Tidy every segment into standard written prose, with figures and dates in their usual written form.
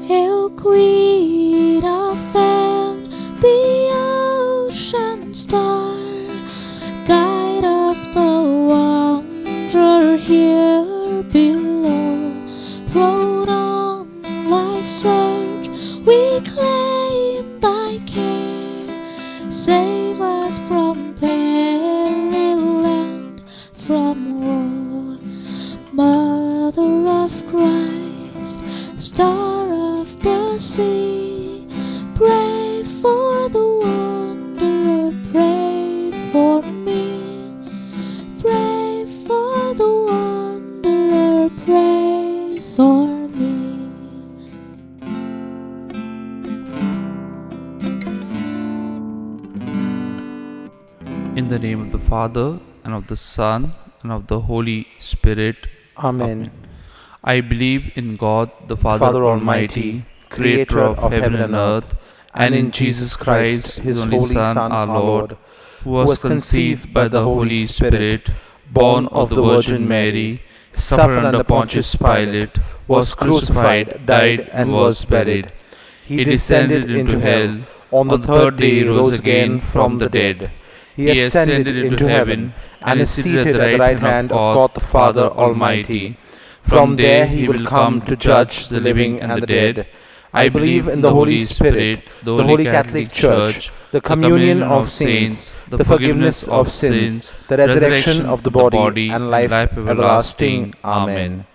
Hail, Queen of Heaven, the ocean star, guide of the wanderer here below. Thrown on life's surge, we claim thy care. Save us from peril and from war. Mother of Christ, Star of the sea, pray for the wanderer, pray for me. Pray for the wanderer, pray for me. In the name of the Father, and of the Son, and of the Holy Spirit. Amen. I believe in God, the Father Almighty, creator of heaven and earth, and in Jesus Christ, his only Son, our Lord, who was conceived by the Holy Spirit, born of the Virgin Mary, suffered under Pontius Pilate, was crucified, died, and was buried. He descended into hell. On the third day he rose again from the dead. He ascended into heaven and is seated at the right hand of God the Father Almighty. From there he will come to judge the living and the dead. I believe in the Holy Spirit, the Holy Catholic Church, the communion of saints, the forgiveness of sins, the resurrection of the body, and life everlasting. Amen.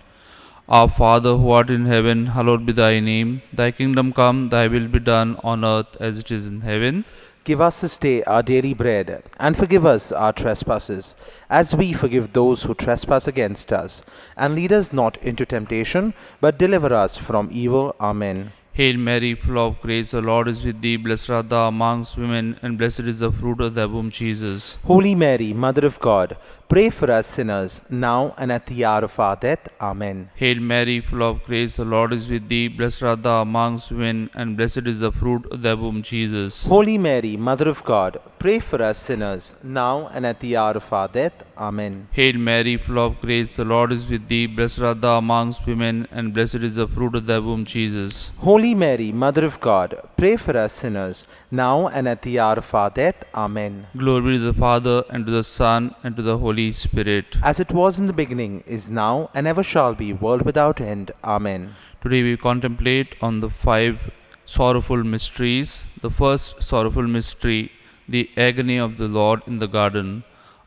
Our Father who art in heaven, hallowed be thy name. Thy kingdom come, thy will be done on earth as it is in heaven. Give us this day our daily bread, and forgive us our trespasses, as we forgive those who trespass against us. And lead us not into temptation, but deliver us from evil. Amen. Hail Mary, full of grace, the Lord is with thee. Blessed art thou amongst women, and blessed is the fruit of thy womb, Jesus. Holy Mary, Mother of God, pray for us sinners, now and at the hour of our death. Amen. Hail Mary, full of grace, the Lord is with thee. Blessed art thou amongst women, and blessed is the fruit of thy womb, Jesus. Holy Mary, Mother of God, pray for us sinners, now and at the hour of our death. Amen. Hail Mary, full of grace, the Lord is with thee. Blessed art thou amongst women, and blessed is the fruit of thy womb, Jesus. Holy Mary, Mother of God, pray for us sinners, now and at the hour of our death. Amen. Glory be to the Father, and to the Son, and to the Holy Spirit. As it was in the beginning, is now, and ever shall be, world without end. Amen. Today we contemplate on the 5 sorrowful mysteries. The first sorrowful mystery, the agony of the Lord in the garden.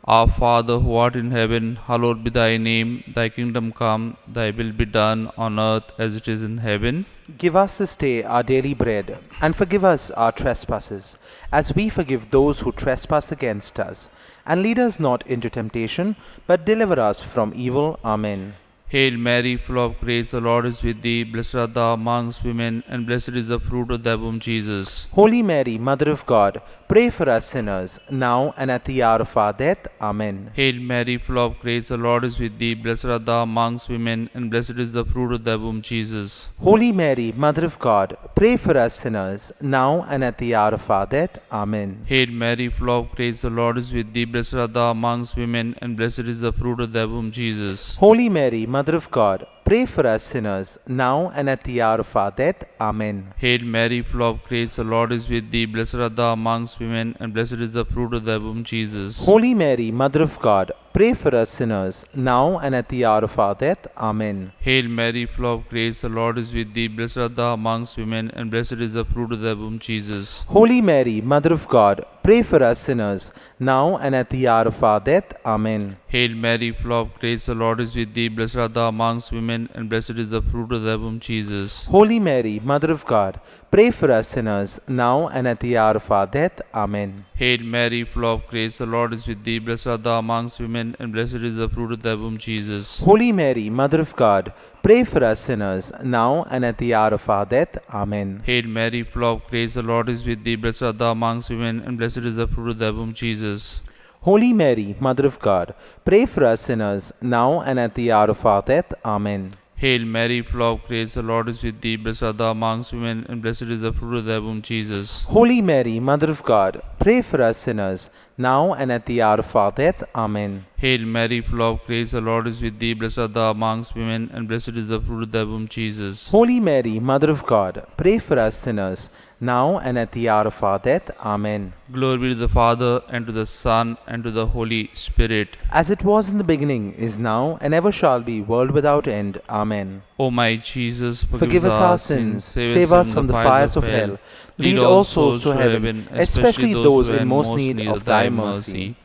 Our Father who art in heaven, hallowed be thy name. Thy kingdom come, thy will be done on earth as it is in heaven. Give us this day our daily bread, and forgive us our trespasses, as we forgive those who trespass against us. And lead us not into temptation, but deliver us from evil. Amen. Hail Mary, full of grace, the Lord is with thee. Blessed art thou amongst women, and blessed is the fruit of thy womb, Jesus. Holy Mary, Mother of God, pray for us sinners, now and at the hour of our death. Amen. Hail Mary, full of grace, the Lord is with thee. Blessed art thou amongst women, and blessed is the fruit of thy womb, Jesus. Holy Mary, Mother of God, pray for us sinners, now and at the hour of our death. Amen. Hail Mary, full of grace, the Lord is with thee. Blessed art thou amongst women, and blessed is the fruit of thy womb, Jesus. Holy Mary, Mother of God, pray for us sinners, now and at the hour of our death. Amen. Hail Mary, full of grace, the Lord is with thee. Blessed art thou amongst women, and blessed is the fruit of thy womb, Jesus. Holy Mary, Mother of God, pray for us sinners, now and at the hour of our death. Amen. Hail Mary, full of grace, the Lord is with thee. Blessed art thou amongst women, and blessed is the fruit of thy womb, Jesus. Holy Mary, Mother of God, pray for us sinners, now and at the hour of our death. Amen. Hail Mary, full of grace, the Lord is with thee. Blessed art thou amongst women, and blessed is the fruit of thy womb, Jesus. Holy Mary, Mother of God, pray for us sinners, now and at the hour of our death. Amen. Hail Mary, full of grace, the Lord is with thee. Blessed art thou amongst women, and blessed is the fruit of thy womb, Jesus. Holy Mary, Mother of God, pray for us sinners, now and at the hour of our death. Amen. Hail Mary, full of grace, the Lord is with thee. Blessed art thou amongst women, and blessed is the fruit of thy womb, Jesus. Holy Mary, Mother of God, pray for us sinners, now and at the hour of our death. Amen. Hail Mary, full of grace, the Lord is with thee. Blessed art thou amongst women, and blessed is the fruit of thy womb, Jesus. Holy Mary, Mother of God, pray for us sinners, now and at the hour of our death. Amen. Hail Mary, full of grace, the Lord is with thee. Blessed art thou amongst women, and blessed is the fruit of thy womb, Jesus. Holy Mary, Mother of God, pray for us sinners, now and at the hour of our death. Amen. Glory be to the Father, and to the Son, and to the Holy Spirit. As it was in the beginning, is now, and ever shall be, world without end. Amen. O my Jesus, Forgive us our sins, save us from the fires of hell, lead all souls to heaven, especially those in most need of thy mercy.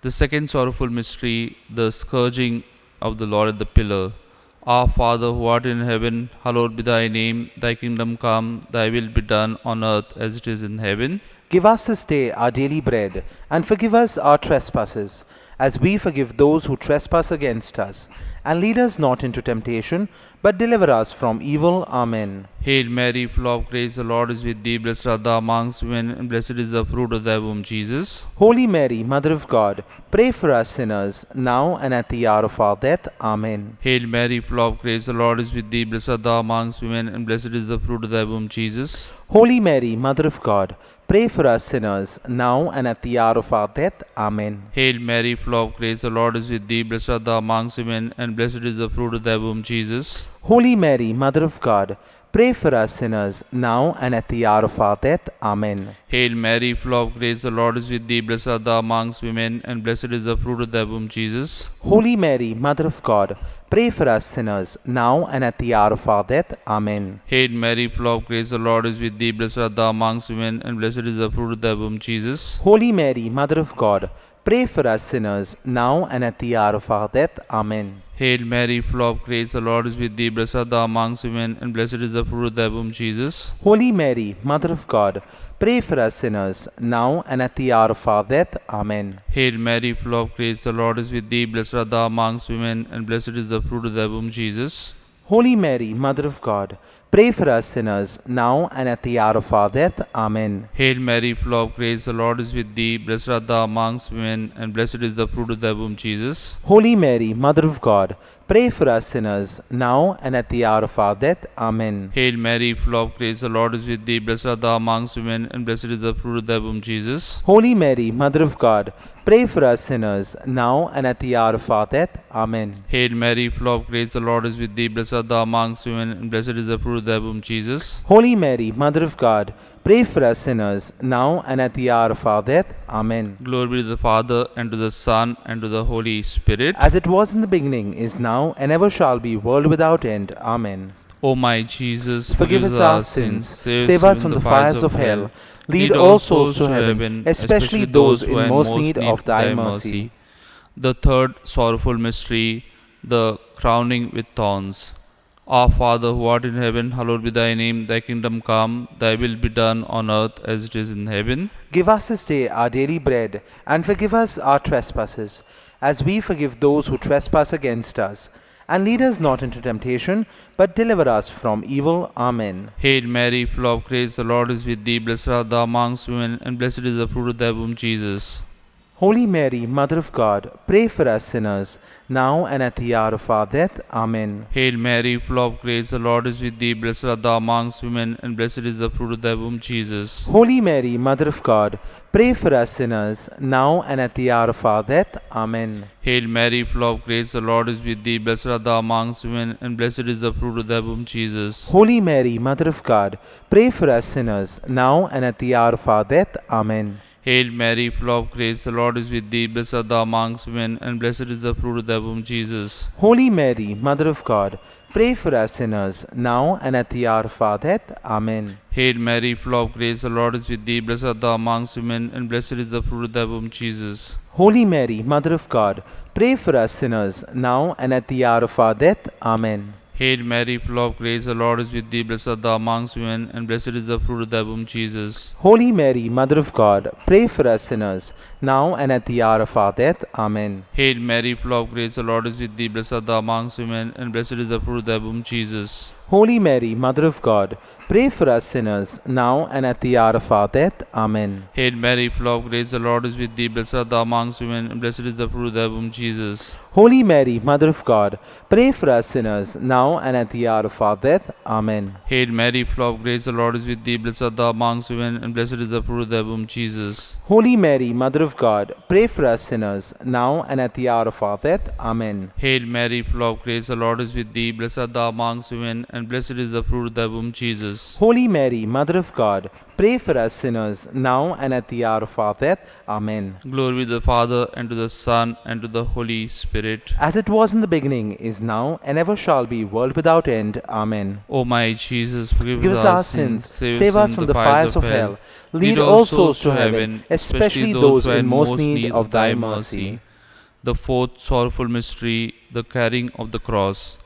The second sorrowful mystery, the scourging of the Lord at the pillar. Our Father who art in heaven, hallowed be thy name. Thy kingdom come, thy will be done on earth as it is in heaven. Give us this day our daily bread, and forgive us our trespasses, as we forgive those who trespass against us. And lead us not into temptation, but deliver us from evil. Amen. Hail Mary, full of grace, the Lord is with thee. Blessed art thou amongst women, and blessed is the fruit of thy womb, Jesus. Holy Mary, Mother of God, pray for us sinners, now and at the hour of our death. Amen. Hail Mary, full of grace, the Lord is with thee. Blessed art thou amongst women, and blessed is the fruit of thy womb, Jesus. Holy Mary, Mother of God, pray for us sinners, now and at the hour of our death. Amen. Hail Mary, full of grace, the Lord is with thee. Blessed art thou amongst women, and blessed is the fruit of thy womb, Jesus. Holy Mary, Mother of God, pray for us sinners, now and at the hour of our death. Amen. Hail Mary, full of grace, the Lord is with thee. Blessed art thou amongst women, and blessed is the fruit of thy womb, Jesus. Holy Mary, Mother of God, pray for us sinners, now and at the hour of our death. Amen. Hail Mary, full of grace, the Lord is with thee. Blessed art thou amongst women, and blessed is the fruit of thy womb, Jesus. Holy Mary, Mother of God, pray for us sinners, now and at the hour of our death. Amen. Hail Mary, full of grace, the Lord is with thee. Blessed art thou amongst women, and blessed is the fruit of thy womb, Jesus. Holy Mary, Mother of God, pray for us sinners, now and at the hour of our death. Amen. Hail Mary, full of grace, the Lord is with thee. Blessed art thou amongst women, and blessed is the fruit of thy womb, Jesus. Holy Mary, Mother of God, pray for us sinners, now and at the hour of our death. Amen. Hail Mary, full of grace, the Lord is with thee. Blessed art thou amongst women, and blessed is the fruit of thy womb, Jesus. Holy Mary, Mother of God, pray for us sinners, now and at the hour of our death. Amen. Hail Mary, full of grace, the Lord is with thee. Blessed art thou amongst women, and blessed is the fruit of thy womb, Jesus. Holy Mary, Mother of God, pray for us sinners, now and at the hour of our death. Amen. Hail Mary, full of grace, the Lord is with thee. Blessed art thou amongst women, and blessed is the fruit of thy womb, Jesus. Holy Mary, Mother of God, pray for us sinners, now and at the hour of our death. Amen. Glory be to the Father, and to the Son, and to the Holy Spirit. As it was in the beginning, is now, and ever shall be, world without end. Amen. O my Jesus, Forgive us our sins, save us from the fires of hell, lead all souls to heaven, especially those in most need of thy mercy. The third sorrowful mystery, the crowning with thorns. Our Father who art in heaven, hallowed be thy name. Thy kingdom come, thy will be done on earth as it is in heaven. Give us this day our daily bread, and forgive us our trespasses, as we forgive those who trespass against us. And lead us not into temptation, but deliver us from evil. Amen. Hail Mary, full of grace, the Lord is with thee. Blessed art thou amongst women, and blessed is the fruit of thy womb, Jesus. Holy Mary, Mother of God, pray for us sinners, now and at the hour of our death. Amen. Hail Mary, full of grace, the Lord is with thee. Blessed art thou amongst women, and blessed is the fruit of thy womb, Jesus. Holy Mary, Mother of God, pray for us sinners, now and at the hour of our death. Amen. Hail Mary, full of grace, the Lord is with thee. Blessed art thou amongst women, and blessed is the fruit of thy womb, Jesus. Holy Mary, Mother of God, pray for us sinners, now and at the hour of our death. Amen. Hail Mary, full of grace, the Lord is with thee. Blessed art thou amongst women, and blessed is the fruit of thy womb, Jesus. Holy Mary, Mother of God, pray for us sinners, now and at the hour of our death. Amen. Hail Mary, full of grace, the Lord is with thee. Blessed art thou amongst women, and blessed is the fruit of thy womb, Jesus. Holy Mary, Mother of God, pray for us sinners, now and at the hour of our death. Amen. Hail Mary, full of grace, the Lord is with thee. Blessed art thou amongst women, and blessed is the fruit of thy womb, Jesus. Holy Mary, Mother of God, pray for us sinners, now and at the hour of our death. Amen. Hail Mary, full of grace, the Lord is with thee. Blessed art thou amongst women, and blessed is the fruit of thy womb, Jesus. Holy Mary, Mother of God, pray for us sinners, now and at the hour of our death. Amen. Hail Mary, full of grace, the Lord is with thee. Blessed art thou amongst women, and blessed is the fruit of thy womb, Jesus. Holy Mary, Mother of God, pray for us sinners, now and at the hour of our death. Amen. Hail Mary, full of grace, the Lord is with thee. Blessed art thou amongst women, and blessed is the fruit of thy womb, Jesus. Holy Mary, Mother of of God, pray for us sinners, now and at the hour of our death. Amen. Hail Mary, full of grace, the Lord is with thee. Blessed art thou amongst women, and blessed is the fruit of thy womb, Jesus. Holy Mary, Mother of God, pray for us sinners, now and at the hour of our death. Amen. Glory be to the Father, and to the Son, and to the Holy Spirit. As it was in the beginning, is now, and ever shall be, world without end. Amen. O my Jesus, forgive Forgive us our sins, save us from the fires of hell. Lead all souls to heaven, especially those in most need of thy mercy. The fourth sorrowful mystery, the carrying of the cross.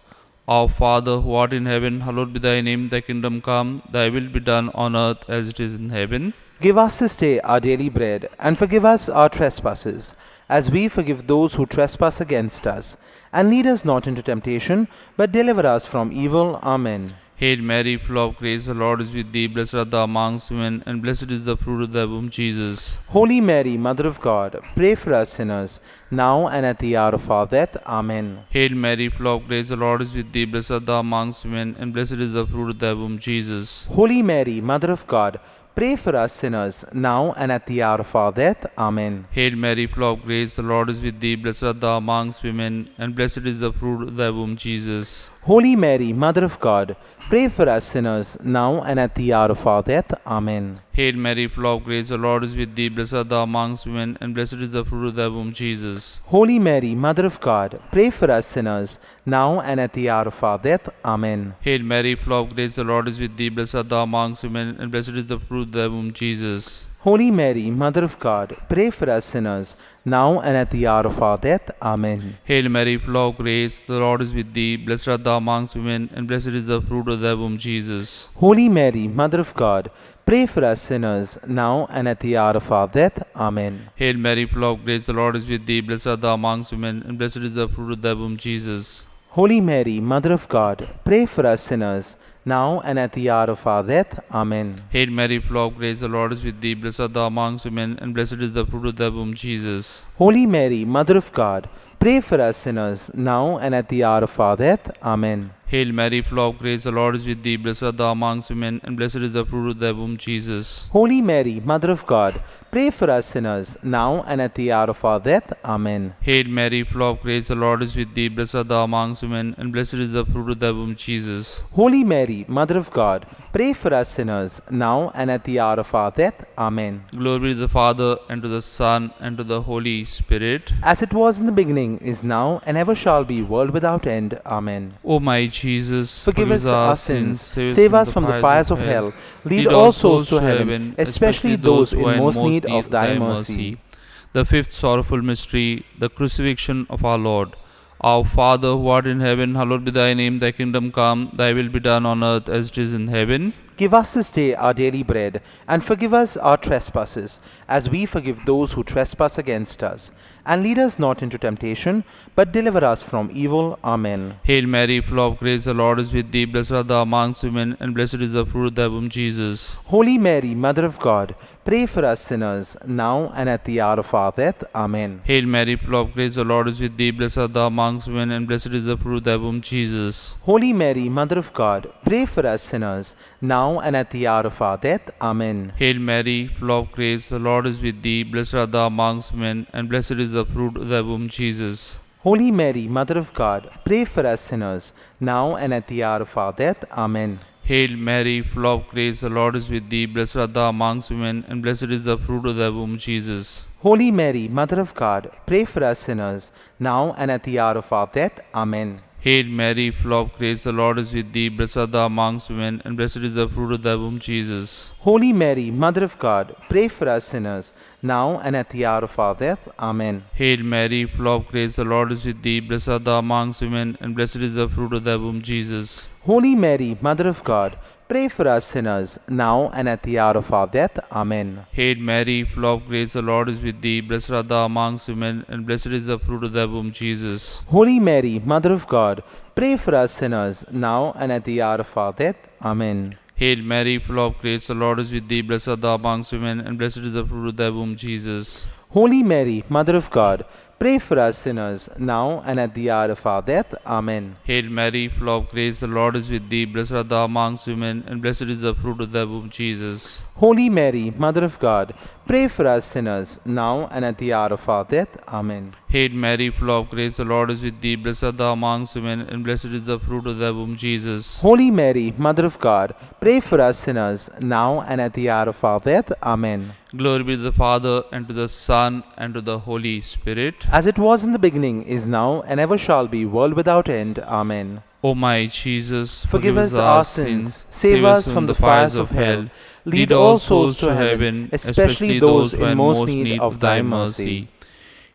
Our Father, who art in heaven, hallowed be thy name. Thy kingdom come, thy will be done on earth as it is in heaven. Give us this day our daily bread, and forgive us our trespasses, as we forgive those who trespass against us. And lead us not into temptation, but deliver us from evil. Amen. Hail Mary, full of grace, the Lord is with thee. Blessed art thou amongst women, and blessed is the fruit of thy womb, Jesus. Holy Mary, Mother of God, pray for us sinners, now and at the hour of our death. Amen. Hail Mary, full of grace, the Lord is with thee. Blessed art thou amongst women, and blessed is the fruit of thy womb, Jesus. Holy Mary, Mother of God, pray for us sinners, now and at the hour of our death. Amen. Hail Mary, full of grace, the Lord is with thee. Blessed art thou amongst women, and blessed is the fruit of thy womb, Jesus. Holy Mary, Mother of God, pray for us sinners, now and at the hour of our death. Amen. Hail Mary, full of grace, the Lord is with thee. Blessed art thou amongst women, and blessed is the fruit of thy womb, Jesus. Holy Mary, Mother of God, pray for us sinners, now and at the hour of our death. Amen. Hail Mary, full of grace, the Lord is with thee. Blessed art thou amongst women, and blessed is the fruit of thy womb, Jesus. Holy Mary, Mother of God, pray for us sinners, now and at the hour of our death. Amen. Hail Mary, full of grace, the Lord is with thee. Blessed art thou amongst women, and blessed is the fruit of thy womb, Jesus. Holy Mary, Mother of God, pray for us sinners, now and at the hour of our death. Amen. Hail Mary, full of grace, the Lord is with thee. Blessed art thou amongst women, and blessed is the fruit of thy womb, Jesus. Holy Mary, Mother of God, pray for us sinners, now and at the hour of our death. Amen. Hail Mary, full of grace, the Lord is with thee. Blessed art thou amongst women, and blessed is the fruit of thy womb, Jesus. Holy Mary, Mother of God, pray for us sinners, now and at the hour of our death. Amen. Hail Mary, full of grace, the Lord is with thee. Blessed art thou amongst women, and blessed is the fruit of thy womb, Jesus. Holy Mary, Mother of God, pray for us sinners, now and at the hour of our death. Amen. Hail Mary, full of grace, the Lord is with thee. Blessed art thou amongst women, and blessed is the fruit of thy womb, Jesus. Holy Mary, Mother of God, pray for us sinners, now and at the hour of our death. Amen. Glory be to the Father, and to the Son, and to the Holy Spirit. As it was in the beginning, is now, and ever shall be, world without end. Amen. O my Jesus, Forgive us our sins, save us from the fires of hell. Lead all souls to heaven, especially those in most need of thy mercy. The fifth sorrowful mystery, the crucifixion of our Lord. Our Father, who art in heaven, hallowed be thy name. Thy kingdom come, thy will be done on earth as it is in heaven. Give us this day our daily bread, and forgive us our trespasses, as we forgive those who trespass against us. And lead us not into temptation, but deliver us from evil. Amen. Hail Mary, full of grace, the Lord is with thee. Blessed art thou amongst women, and blessed is the fruit of thy womb, Jesus. Holy Mary, Mother of God, pray for us sinners, now and at the hour of our death. Amen. Hail Mary, full of grace, the Lord is with thee. Blessed art thou amongst women, and blessed is the fruit of thy womb, Jesus. Holy Mary, Mother of God, pray for us sinners, now and at the hour of our death. Amen. Hail Mary, full of grace, the Lord is with thee. Blessed art thou amongst women, and blessed is the fruit of thy womb, Jesus. Holy Mary, Mother of God, pray for us sinners, now and at the hour of our death. Amen. Hail Mary, full of grace, the Lord is with thee. Blessed art thou amongst women, and blessed is the fruit of thy womb, Jesus. Holy Mary, Mother of God, pray for us sinners, now and at the hour of our death. Amen. Hail Mary, full of grace, the Lord is with thee. Blessed art thou amongst women, and blessed is the fruit of thy womb, Jesus. Holy Mary, Mother of God, pray for us sinners, now and at the hour of our death. Amen. Hail Mary, full of grace, the Lord is with thee. Blessed art thou amongst women, and blessed is the fruit of thy womb, Jesus. Holy Mary, Mother of God, pray for us sinners, now and at the hour of our death. Amen. Hail Mary, full of grace, the Lord is with thee. Blessed art thou amongst women, and blessed is the fruit of thy womb, Jesus. Holy Mary, Mother of God, pray for us sinners, now and at the hour of our death. Amen. Hail Mary, full of grace, the Lord is with thee. Blessed art thou amongst women, and blessed is the fruit of thy womb, Jesus. Holy Mary, Mother of God, pray for us sinners, now and at the hour of our death. Amen. Hail Mary, full of grace, the Lord is with thee. Blessed art thou amongst women, and blessed is the fruit of thy womb, Jesus. Holy Mary, Mother of God, Pray for us sinners, now and at the hour of our death. Amen. Hail Mary, full of grace, the Lord is with thee. Blessed art thou amongst women, and blessed is the fruit of thy womb, Jesus. Holy Mary, Mother of God, pray for us sinners, now and at the hour of our death. Amen. Glory be to the Father, and to the Son, and to the Holy Spirit. As it was in the beginning, is now, and ever shall be, world without end. Amen. O my Jesus, Forgive us our sins, save us from the fires of hell, lead all souls to heaven, especially those in most need of thy mercy.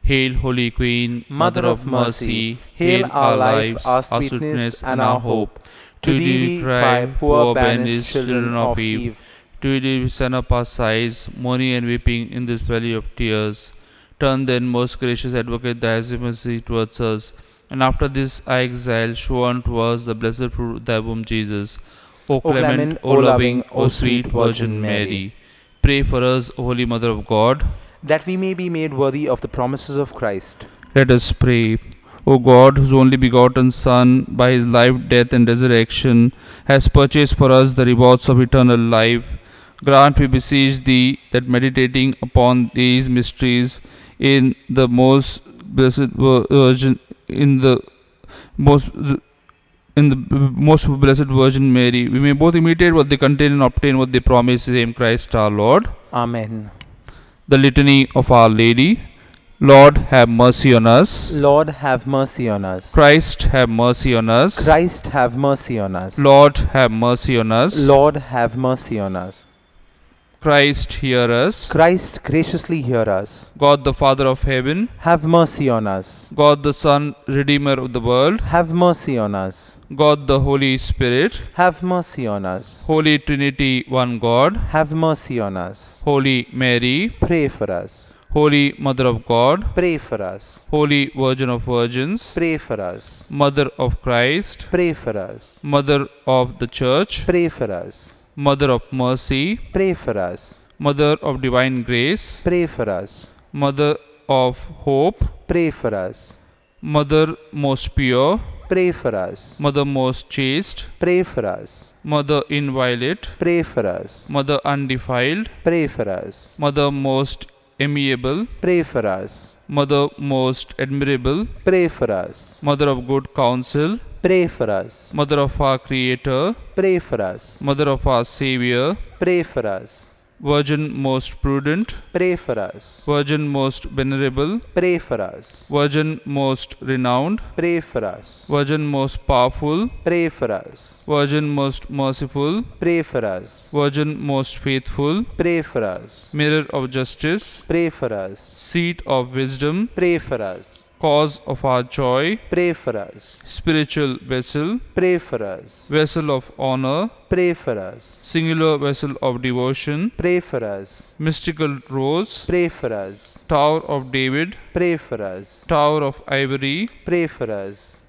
Hail, Holy Queen, Mother of Mercy, hail our life, our sweetness, and our hope. To thee we cry, poor banished children of Eve. To thee we send up our sighs, mourning and weeping in this valley of tears. Turn then, most gracious Advocate, thy mercy towards us, and after this our exile, show unto us the blessed fruit of thy womb, Jesus. O clement, O loving, O sweet Virgin Mary, pray for us, O Holy Mother of God, that we may be made worthy of the promises of Christ. Let us pray. O God, whose only begotten Son, by his life, death, and resurrection, has purchased for us the rewards of eternal life, grant, we beseech thee, that meditating upon these mysteries in the most blessed Virgin, in the most blessed Virgin Mary, we may both imitate what they contain and obtain what they promise, same Christ our Lord. Amen. The Litany of Our Lady. Lord, have mercy on us. Lord, have mercy on us. Christ, have mercy on us. Christ, have mercy on us. Lord, have mercy on us. Lord, have mercy on us. Christ, hear us. Christ, graciously hear us. God the Father of heaven, have mercy on us. God the Son, Redeemer of the world, have mercy on us. God the Holy Spirit, have mercy on us. Holy Trinity, one God, have mercy on us. Holy Mary, pray for us. Holy Mother of God, pray for us. Holy Virgin of Virgins, pray for us. Mother of Christ, pray for us. Mother of the Church, pray for us. Mother of Mercy, pray for us. Mother of Divine Grace, pray for us. Mother of Hope, pray for us. Mother most pure, pray for us. Mother most chaste, pray for us. Mother inviolate, pray for us. Mother undefiled, pray for us. Mother most amiable, pray for us. Mother most admirable, pray for us. Mother of good counsel, pray for us. Mother of our Creator, pray for us. Mother of our Savior, pray for us. Virgin most prudent, pray for us. Virgin most venerable, pray for us. Virgin most renowned, pray for us. Virgin most powerful, pray for us. Virgin most merciful, pray for us. Virgin most faithful, pray for us. Mirror of justice, pray for us. Seat of wisdom, pray for us. Cause of our joy, pray for us. Spiritual vessel, pray for us. Vessel of honor, pray for us. Singular vessel of devotion, pray for us. Mystical rose, pray for us. Tower of David, pray for us. Tower of ivory, pray for us.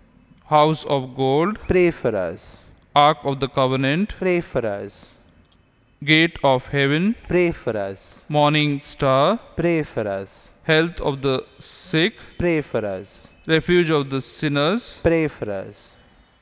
House of gold, pray for us. Ark of the covenant, pray for us. Gate of heaven, pray for us. Morning star, pray for us. Health of the sick, pray for us. Refuge of the sinners, pray for us.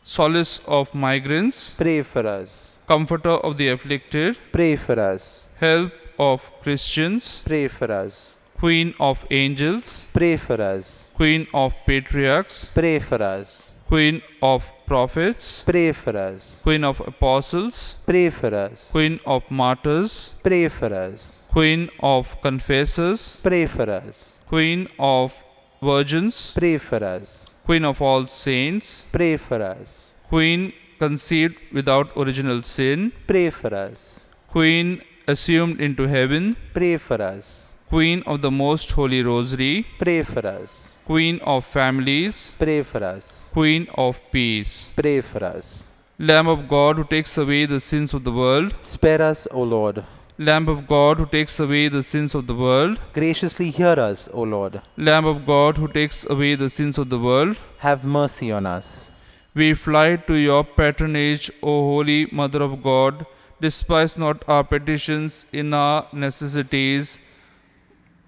Solace of migrants, pray for us. Comforter of the afflicted, pray for us. Help of Christians, pray for us. Queen of angels, pray for us. Queen of patriarchs, pray for us. Queen of prophets, pray for us. Queen of apostles, pray for us. Queen of martyrs, pray for us. Queen of confessors, pray for us. Queen of virgins, pray for us. Queen of all saints, pray for us. Queen conceived without original sin, pray for us. Queen assumed into heaven, pray for us. Queen of the most holy rosary, pray for us. Queen of families, pray for us. Queen of peace. pray for us. Lamb of God who takes away the sins of the world, Spare us, O Lord. Lamb of God who takes away the sins of the world, Graciously hear us, O Lord. Lamb of God who takes away the sins of the world, Have mercy on us. we fly to your patronage, O Holy Mother of God. Despise not our petitions in our necessities,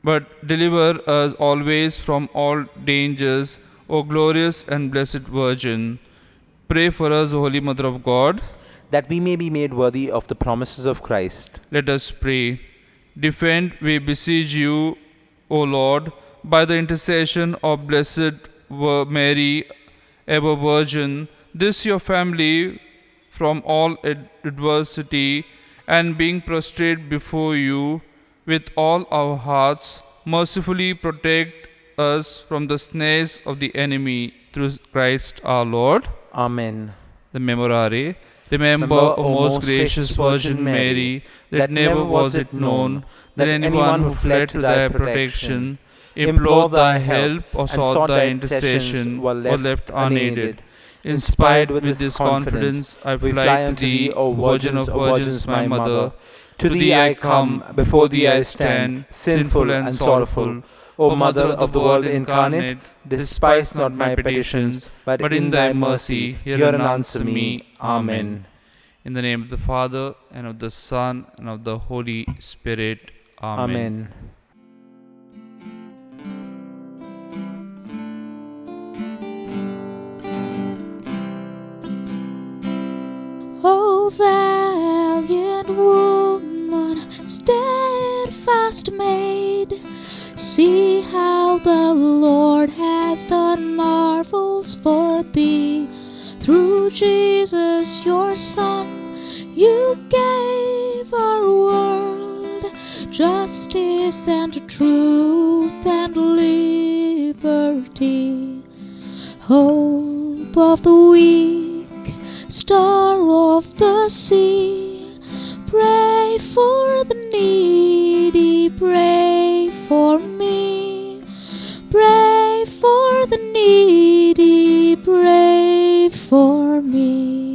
but deliver us always from all dangers, O glorious and blessed Virgin. Pray for us, O Holy Mother of God, that we may be made worthy of the promises of Christ. Let us pray. Defend, we beseech you, O Lord, by the intercession of Blessed Mary, ever Virgin, this your family from all adversity, and being prostrate before you with all our hearts, mercifully protect us from the snares of the enemy through Christ our Lord. Amen. The Memorare. Remember, O most gracious Virgin Mary, that never was it known that anyone who fled to thy protection, implored thy help, or sought thy intercession were left unaided. Inspired with this confidence, I fly to thee, O Virgin of Virgins, my Mother. To thee I come, before thee I stand, sinful and sorrowful. O Mother of the world incarnate, despise not my petitions, but in thy mercy hear and answer me. Amen. In the name of the Father, and of the Son, and of the Holy Spirit. Amen. O valiant woman, steadfast maid, see how the Lord has done marvels for thee. Through Jesus your Son, you gave our world justice and truth and liberty. Hope of the weak, star of the sea, pray for the needy, pray for me. Pray for the needy, pray for me.